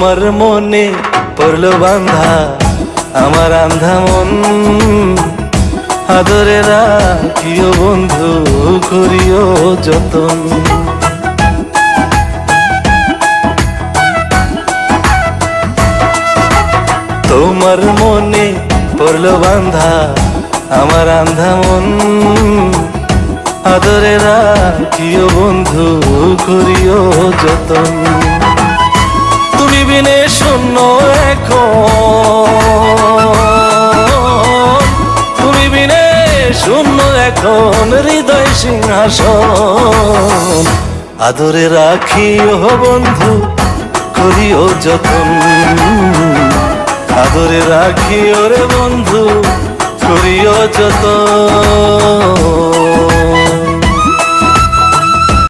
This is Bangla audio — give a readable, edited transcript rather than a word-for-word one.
তোমার মনে পড়লো বান্ধা আমার আন্ধা মন, আদরে রাখিও বন্ধু করিও যতন। তোমার মনে পড়লো বান্ধা আমার আন্ধা মন, আদরে রাখিও বন্ধু করিও যতন। তুমি বিনে শূন্য এখন, তুমি বিনে শূন্য এখন হৃদয় সিংহাসন, আদরে রাখিও বন্ধু করিও যতন, আদরে রাখিও রে বন্ধু করিও যতন।